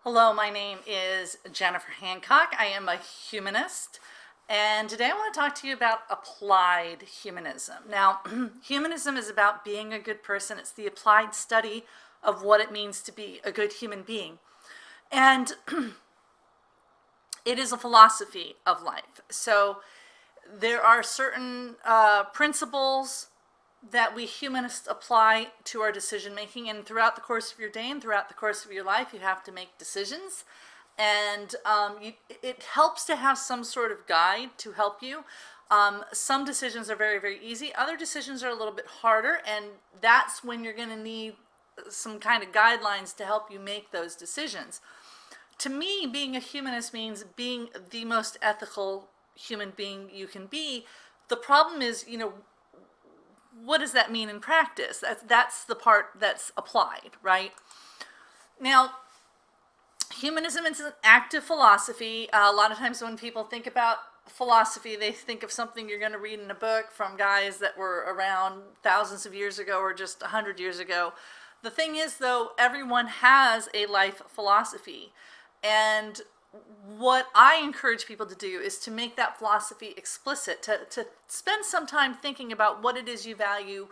Hello, my name is Jennifer Hancock. I am a humanist, and today I want to talk to you about applied humanism. Now, humanism is about being a good person. It's the applied study of what it means to be a good human being. And it is a philosophy of life. So there are certain principles that we humanists apply to our decision making, and throughout the course of your day and throughout the course of your life you have to make decisions, and it helps to have some sort of guide to help you. Some decisions are very, very easy. Other decisions are a little bit harder, and that's when you're going to need some kind of guidelines to help you make those decisions. To me, being a humanist means being the most ethical human being you can be. The problem is, what does that mean in practice? That's the part that's applied, right? Now, humanism is an active philosophy. A lot of times when people think about philosophy, they think of something you're going to read in a book from guys that were around thousands of years ago or just 100 years ago. The thing is, though, everyone has a life philosophy. And what I encourage people to do is to make that philosophy explicit, to spend some time thinking about what it is you value,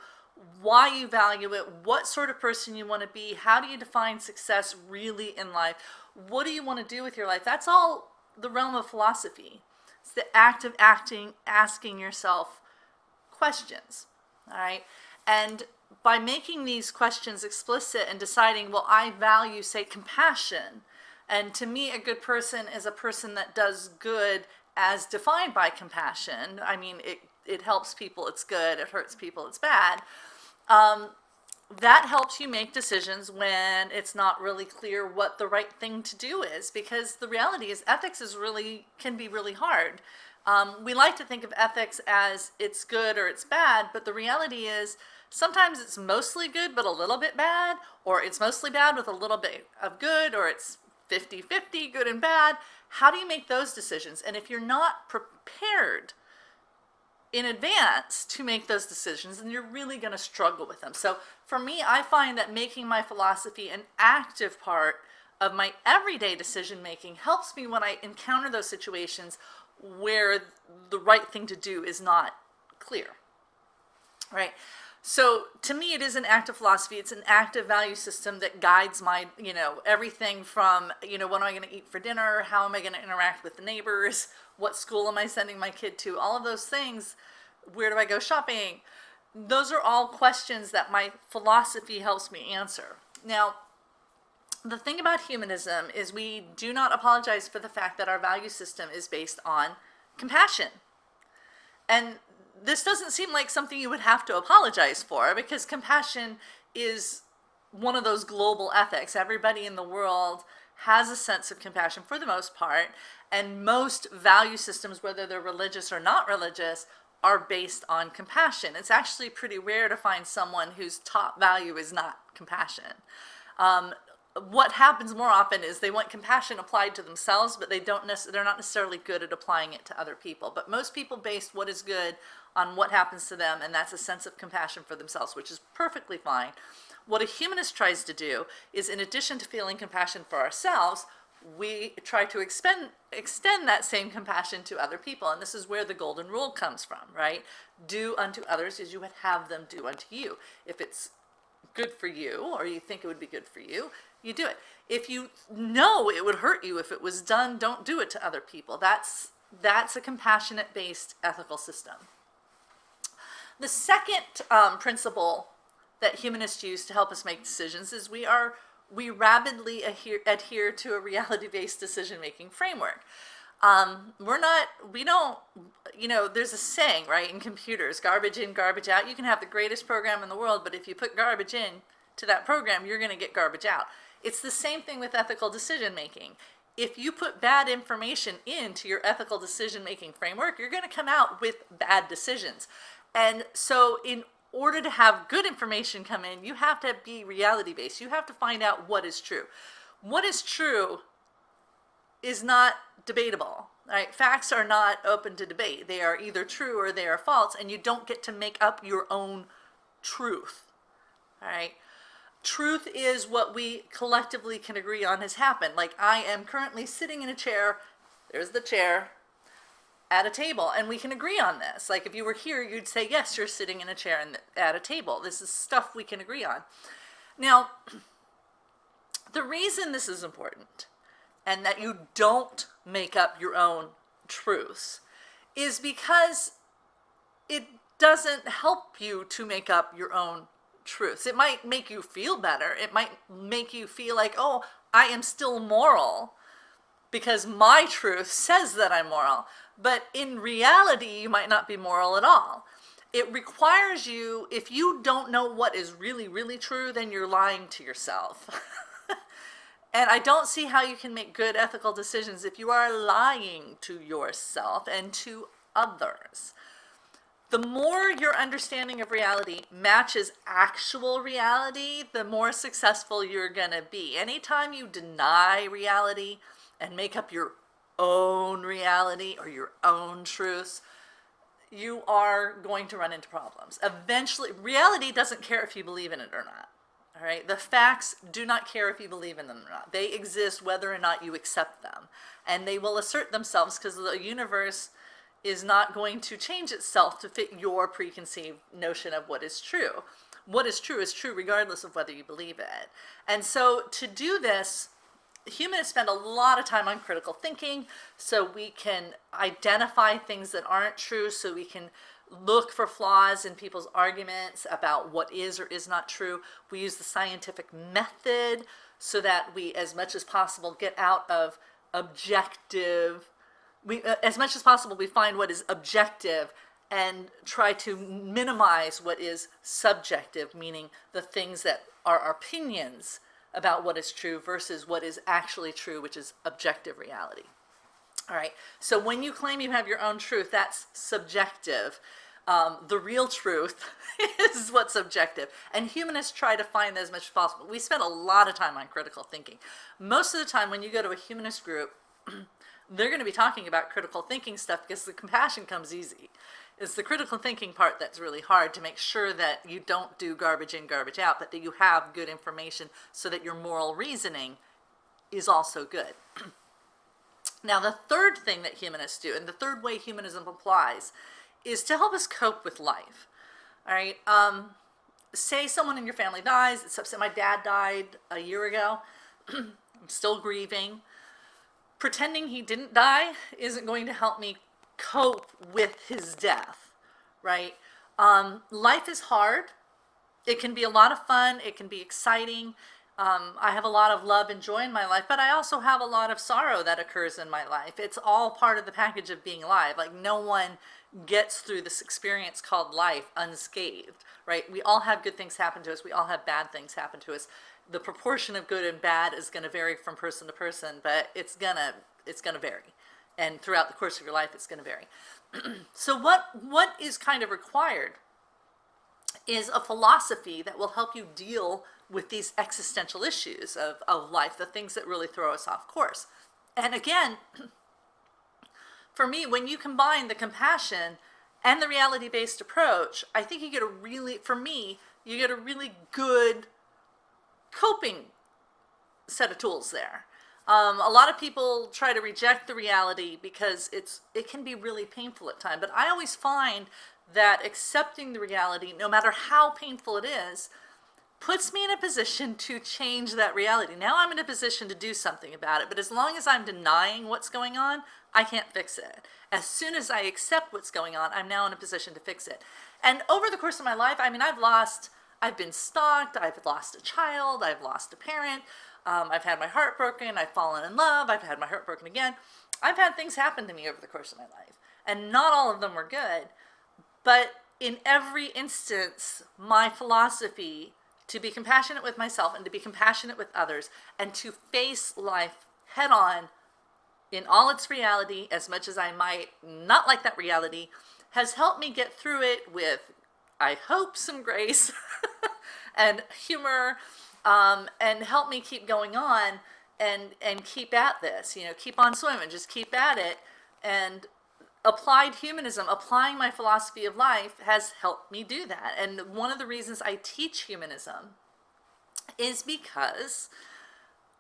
why you value it, what sort of person you want to be, how do you define success really in life, what do you want to do with your life. That's all the realm of philosophy. It's the act of asking yourself questions, all right? And by making these questions explicit and deciding, well, I value, say, compassion. And to me, a good person is a person that does good as defined by compassion. I mean, it helps people, it's good. It hurts people, it's bad. That helps you make decisions when it's not really clear what the right thing to do is, because the reality is ethics can be really hard. We like to think of ethics as it's good or it's bad, but the reality is sometimes it's mostly good but a little bit bad, or it's mostly bad with a little bit of good, or it's 50-50, good and bad. How do you make those decisions? And if you're not prepared in advance to make those decisions, then you're really going to struggle with them. So for me, I find that making my philosophy an active part of my everyday decision making helps me when I encounter those situations where the right thing to do is not clear, right? So to me, it is an active philosophy. It's an active value system that guides my, everything from, what am I going to eat for dinner? How am I going to interact with the neighbors? What school am I sending my kid to? All of those things. Where do I go shopping? Those are all questions that my philosophy helps me answer. Now, the thing about humanism is we do not apologize for the fact that our value system is based on compassion. And this doesn't seem like something you would have to apologize for, because compassion is one of those global ethics. Everybody in the world has a sense of compassion for the most part, and most value systems, whether they're religious or not religious, are based on compassion. It's actually pretty rare to find someone whose top value is not compassion. What happens more often is they want compassion applied to themselves, but they're not necessarily good at applying it to other people. But most people base what is good on what happens to them, and that's a sense of compassion for themselves, which is perfectly fine. What a humanist tries to do is, in addition to feeling compassion for ourselves, we try to extend that same compassion to other people. And this is where the golden rule comes from, right? Do unto others as you would have them do unto you. If it's good for you, or you think it would be good for you, you do it. If you know it would hurt you if it was done, don't do it to other people. That's a compassionate-based ethical system. The second principle that humanists use to help us make decisions is we rapidly adhere to a reality-based decision-making framework. There's a saying, right, in computers, garbage in, garbage out. You can have the greatest program in the world, but if you put garbage in to that program, you're going to get garbage out. It's the same thing with ethical decision making. If you put bad information into your ethical decision making framework, you're going to come out with bad decisions. And so in order to have good information come in, you have to be reality-based. You have to find out what is true. What is true is not debatable, right? Facts are not open to debate. They are either true or they are false, and you don't get to make up your own truth, all right? truth is what we collectively can agree on has happened. Like, I am currently sitting in a chair, there's the chair, at a table, and we can agree on this. Like, if you were here, you'd say, yes, you're sitting in a chair and at a table. This is stuff we can agree on. Now, the reason this is important, and that you don't make up your own truths, is because it doesn't help you to make up your own truths. It might make you feel better. It might make you feel like, oh, I am still moral because my truth says that I'm moral. But in reality, you might not be moral at all. It requires you, if you don't know what is really, really true, then you're lying to yourself. And I don't see how you can make good ethical decisions if you are lying to yourself and to others. The more your understanding of reality matches actual reality, the more successful you're going to be. Anytime you deny reality and make up your own reality or your own truths, you are going to run into problems. Eventually, reality doesn't care if you believe in it or not. All right? The facts do not care if you believe in them or not. They exist whether or not you accept them. And they will assert themselves because the universe is not going to change itself to fit your preconceived notion of what is true. What is true regardless of whether you believe it. And so to do this, humanists spend a lot of time on critical thinking so we can identify things that aren't true, so we can look for flaws in people's arguments about what is or is not true. We use the scientific method so that we, as much as possible, get out of objective. As much as possible, we find what is objective and try to minimize what is subjective, meaning the things that are our opinions about what is true versus what is actually true, which is objective reality. All right, so when you claim you have your own truth, that's subjective. The real truth is what's objective. And humanists try to find that as much as possible. We spend a lot of time on critical thinking. Most of the time when you go to a humanist group, they're going to be talking about critical thinking stuff because the compassion comes easy. It's the critical thinking part that's really hard, to make sure that you don't do garbage in, garbage out, but that you have good information so that your moral reasoning is also good. Now, the third thing that humanists do, and the third way humanism applies, is to help us cope with life. All right. Say someone in your family dies. It's upset. My dad died a year ago. I'm still grieving. Pretending he didn't die isn't going to help me cope with his death, right? Life is hard. It can be a lot of fun. It can be exciting. I have a lot of love and joy in my life, but I also have a lot of sorrow that occurs in my life. It's all part of the package of being alive. Like, no one gets through this experience called life unscathed, right? We all have good things happen to us. We all have bad things happen to us. The proportion of good and bad is going to vary from person to person, but it's gonna vary. And throughout the course of your life, it's going to vary. So what is kind of required is a philosophy that will help you deal with these existential issues of life, the things that really throw us off course. And again, for me, when you combine the compassion and the reality-based approach, I think you get you get a really good coping set of tools there. A lot of people try to reject the reality because it can be really painful at times. But I always find that accepting the reality, no matter how painful it is, puts me in a position to change that reality. Now I'm in a position to do something about it. But as long as I'm denying what's going on, I can't fix it. As soon as I accept what's going on, I'm now in a position to fix it. And over the course of my life, I mean, I've been stalked, I've lost a child, I've lost a parent, I've had my heart broken, I've fallen in love, I've had my heart broken again. I've had things happen to me over the course of my life, and not all of them were good. But in every instance, my philosophy to be compassionate with myself and to be compassionate with others and to face life head on in all its reality, as much as I might not like that reality, has helped me get through it with, I hope, some grace and humor, and help me keep going on and keep at this, keep on swimming, just keep at it. And applied humanism, applying my philosophy of life, has helped me do that. And one of the reasons I teach humanism is because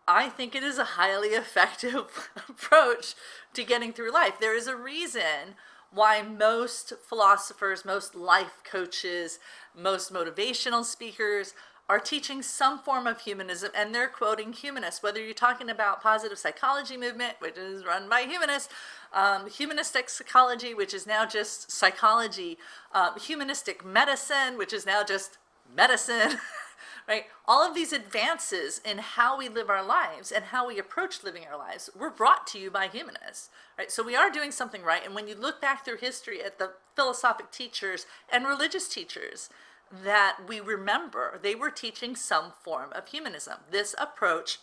I think it is a highly effective approach to getting through life. There is a reason why most philosophers, most life coaches, most motivational speakers are teaching some form of humanism, and they're quoting humanists. Whether you're talking about positive psychology movement, which is run by humanists, humanistic psychology, which is now just psychology, humanistic medicine, which is now just medicine, right? All of these advances in how we live our lives and how we approach living our lives were brought to you by humanists, right? So we are doing something right. And when you look back through history at the philosophic teachers and religious teachers that we remember, they were teaching some form of humanism. This approach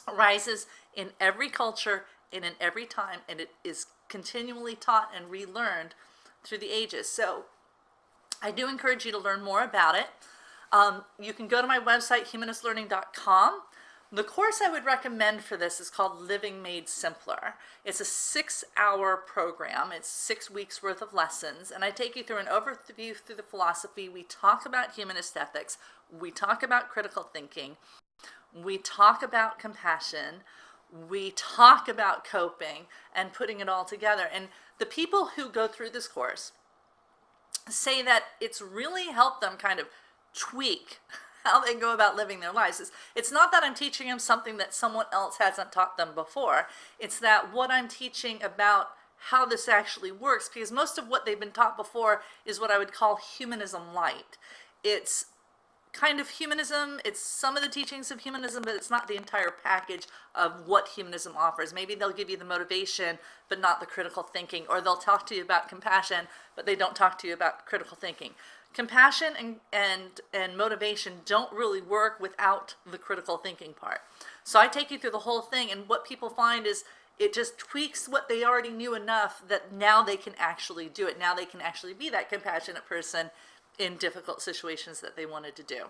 arises in every culture and in every time, and it is continually taught and relearned through the ages. So I do encourage you to learn more about it. You can go to my website, humanistlearning.com. The course I would recommend for this is called Living Made Simpler. It's a 6-hour program. It's 6 weeks worth of lessons, and I take you through an overview through the philosophy. We talk about humanist ethics. We talk about critical thinking. We talk about compassion. We talk about coping and putting it all together. And the people who go through this course say that it's really helped them kind of tweak how they go about living their lives. It's not that I'm teaching them something that someone else hasn't taught them before. It's that what I'm teaching about how this actually works, because most of what they've been taught before is what I would call humanism light. It's kind of humanism, it's some of the teachings of humanism, but it's not the entire package of what humanism offers. Maybe they'll give you the motivation, but not the critical thinking, or they'll talk to you about compassion, but they don't talk to you about critical thinking. Compassion and motivation don't really work without the critical thinking part. So I take you through the whole thing, and what people find is it just tweaks what they already knew enough that now they can actually do it. Now they can actually be that compassionate person in difficult situations that they wanted to do.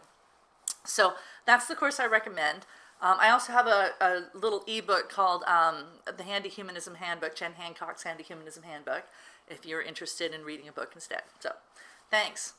So that's the course I recommend. I also have a little ebook called the Handy Humanism Handbook, Jen Hancock's Handy Humanism Handbook, if you're interested in reading a book instead. So thanks.